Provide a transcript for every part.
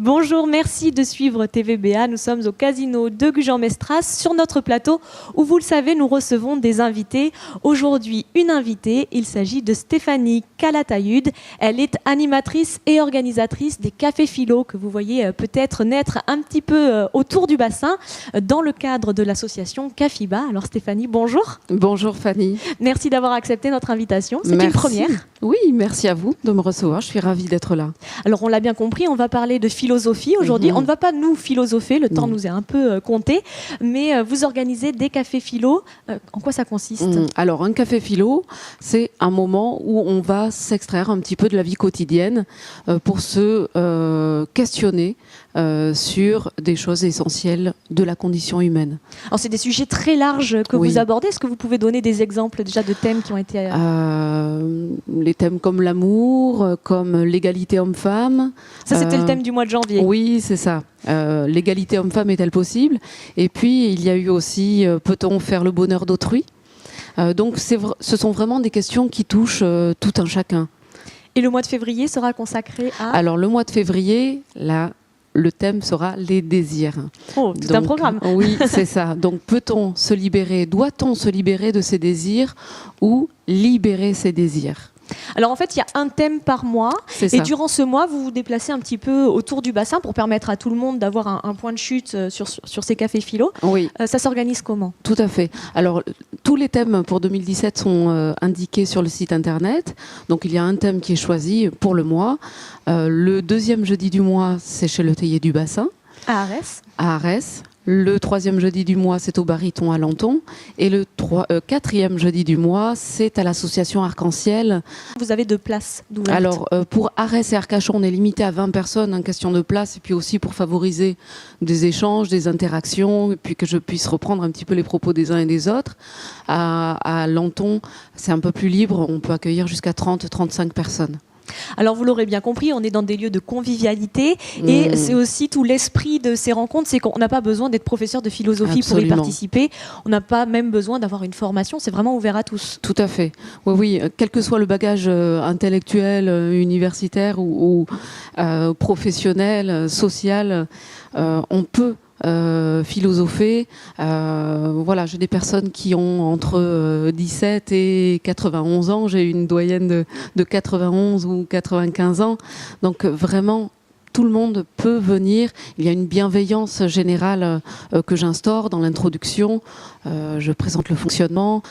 Bonjour, merci de suivre TVBA. Nous sommes au casino de Gujan-Mestras sur notre plateau où, vous le savez, nous recevons des invités. Aujourd'hui, une invitée, il s'agit de Stéphanie Calatayud. Elle est animatrice et organisatrice des cafés philo que vous voyez peut-être naître un petit peu autour du bassin dans le cadre de l'association Cafiba. Alors Stéphanie, bonjour. Bonjour Fanny. Merci d'avoir accepté notre invitation. C'est une première. Oui, merci à vous de me recevoir. Je suis ravie d'être là. Alors on l'a bien compris, on va parler de philosophie aujourd'hui. On ne va pas nous philosopher, le temps nous est un peu compté, mais vous organisez des cafés philo. En quoi ça consiste ? Alors un café philo, c'est un moment où on va s'extraire un petit peu de la vie quotidienne pour se questionner sur des choses essentielles de la condition humaine. Alors c'est des sujets très larges que vous abordez. Est-ce que vous pouvez donner des exemples déjà de thèmes qui ont été... Les thèmes comme l'amour, comme l'égalité homme-femme. Ça c'était le thème du mois de janvier. Oui, c'est ça. L'égalité homme-femme est-elle possible ? Et puis il y a eu aussi peut-on faire le bonheur d'autrui ? Donc ce sont vraiment des questions qui touchent tout un chacun. Et le mois de février sera consacré à... Alors le mois de février, là, le thème sera les désirs. Oh, tout un programme. Oui, c'est ça. Donc peut-on se libérer, doit-on se libérer de ses désirs ou libérer ses désirs ? Alors en fait, il y a un thème par mois et durant ce mois, vous vous déplacez un petit peu autour du bassin pour permettre à tout le monde d'avoir un point de chute sur ces cafés philo. Oui. Ça s'organise comment ? Tout à fait. Alors tous les thèmes pour 2017 sont indiqués sur le site internet. Donc il y a un thème qui est choisi pour le mois. Le deuxième jeudi du mois, c'est chez le théier du bassin. À Arès. À Arès. Le troisième jeudi du mois, c'est au Bariton à Lanton. Et le quatrième jeudi du mois, c'est à l'association Arc-en-Ciel. Vous avez 2 places d'ouvertes. Alors, pour Arès et Arcachon, on est limité à 20 personnes en question de place. Et puis aussi pour favoriser des échanges, des interactions. Et puis que je puisse reprendre un petit peu les propos des uns et des autres. À Lanton, c'est un peu plus libre. On peut accueillir jusqu'à 30-35 personnes. Alors vous l'aurez bien compris, on est dans des lieux de convivialité et c'est aussi tout l'esprit de ces rencontres, c'est qu'on n'a pas besoin d'être professeur de philosophie pour y participer, on n'a pas même besoin d'avoir une formation, c'est vraiment ouvert à tous. Tout à fait, oui, quel que soit le bagage intellectuel, universitaire ou professionnel, social, on peut philosopher. Voilà, j'ai des personnes qui ont entre 17 et 91 ans. J'ai une doyenne de 91 ou 95 ans. Donc vraiment, tout le monde peut venir. Il y a une bienveillance générale que j'instaure dans l'introduction. Je présente le fonctionnement.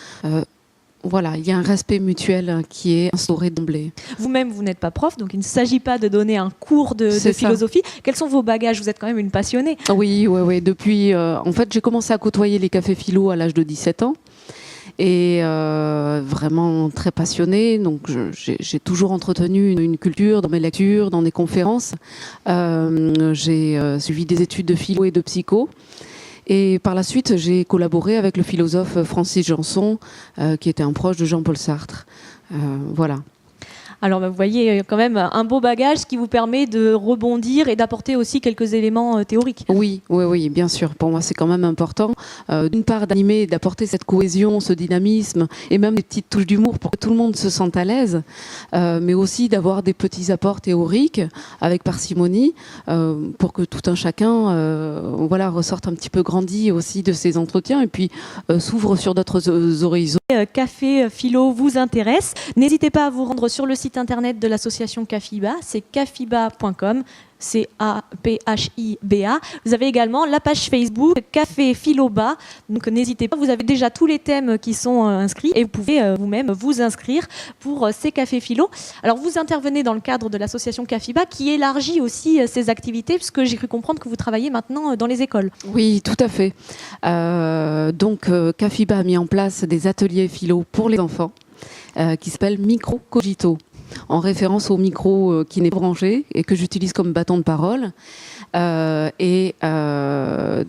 Voilà, il y a un respect mutuel qui est instauré d'emblée. Vous-même, vous n'êtes pas prof, donc il ne s'agit pas de donner un cours de philosophie. Quels sont vos bagages ? Vous êtes quand même une passionnée. Oui. Depuis, en fait, j'ai commencé à côtoyer les cafés philo à l'âge de 17 ans. Et vraiment très passionnée. Donc j'ai toujours entretenu une culture dans mes lectures, dans des conférences. J'ai suivi des études de philo et de psycho. Et par la suite, j'ai collaboré avec le philosophe Francis Janson, qui était un proche de Jean-Paul Sartre. Voilà. Alors vous voyez quand même un beau bagage qui vous permet de rebondir et d'apporter aussi quelques éléments théoriques. Oui, bien sûr. Pour moi, c'est quand même important. D'une part, d'animer, d'apporter cette cohésion, ce dynamisme et même des petites touches d'humour pour que tout le monde se sente à l'aise, mais aussi d'avoir des petits apports théoriques avec parcimonie pour que tout un chacun ressorte un petit peu grandi aussi de ces entretiens et puis s'ouvre sur d'autres horizons. Café philo vous intéresse, n'hésitez pas à vous rendre sur le site internet de l'association Cafiba, c'est cafiba.com, CAPHIBA. Vous avez également la page Facebook Café Philoba, donc n'hésitez pas, vous avez déjà tous les thèmes qui sont inscrits et vous pouvez vous-même vous inscrire pour ces cafés philo. Alors vous intervenez dans le cadre de l'association Cafiba qui élargit aussi ses activités, puisque j'ai cru comprendre que vous travaillez maintenant dans les écoles. Oui, tout à fait. Donc Cafiba a mis en place des ateliers philo pour les enfants qui s'appellent Micro Cogito, en référence au micro qui n'est branché et que j'utilise comme bâton de parole.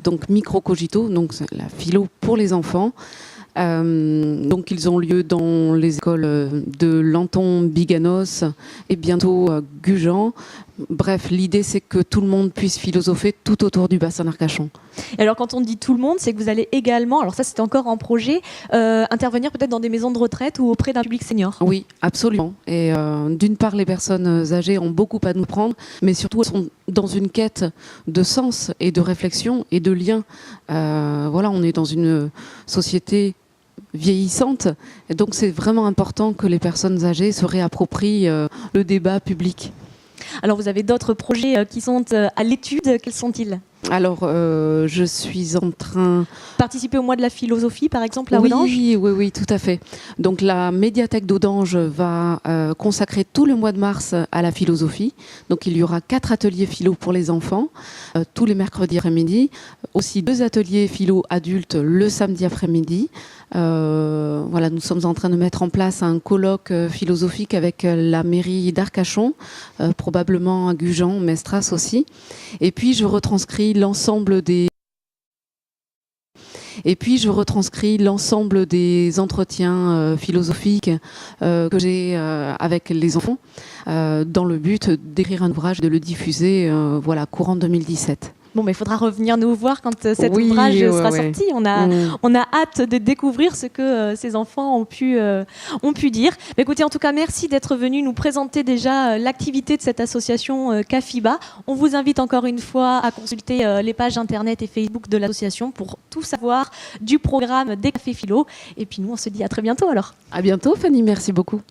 Donc Micro Cogito, donc c'est la philo pour les enfants. Donc ils ont lieu dans les écoles de Lanton, Biganos et bientôt Gujan. Bref, l'idée c'est que tout le monde puisse philosopher tout autour du bassin d'Arcachon. Et alors quand on dit tout le monde, c'est que vous allez également, alors ça c'est encore en projet, intervenir peut-être dans des maisons de retraite ou auprès d'un public senior. Oui, absolument. Et d'une part, les personnes âgées ont beaucoup à nous prendre, mais surtout elles sont dans une quête de sens et de réflexion et de lien. Voilà, on est dans une société vieillissante, et donc c'est vraiment important que les personnes âgées se réapproprient le débat public. Alors vous avez d'autres projets qui sont à l'étude, quels sont-ils ? Alors, je suis en train... Participer au mois de la philosophie, par exemple, à oui, Audange ? Oui, tout à fait. Donc, la médiathèque d'Audange va consacrer tout le mois de mars à la philosophie. Donc, il y aura 4 ateliers philo pour les enfants, tous les mercredis après-midi. Aussi 2 ateliers philo adultes le samedi après-midi. Voilà, nous sommes en train de mettre en place un colloque philosophique avec la mairie d'Arcachon, probablement à Gujan, Mestras aussi. Et puis, je retranscris l'ensemble des entretiens philosophiques que j'ai avec les enfants dans le but d'écrire un ouvrage et de le diffuser courant 2017. Bon, mais il faudra revenir nous voir quand cet ouvrage sera sorti. On a hâte de découvrir ce que ces enfants ont pu dire. Mais écoutez, en tout cas, merci d'être venu nous présenter déjà l'activité de cette association CAFIBA. On vous invite encore une fois à consulter les pages internet et Facebook de l'association pour tout savoir du programme des Cafés Philo. Et puis nous, on se dit à très bientôt alors. À bientôt, Fanny. Merci beaucoup.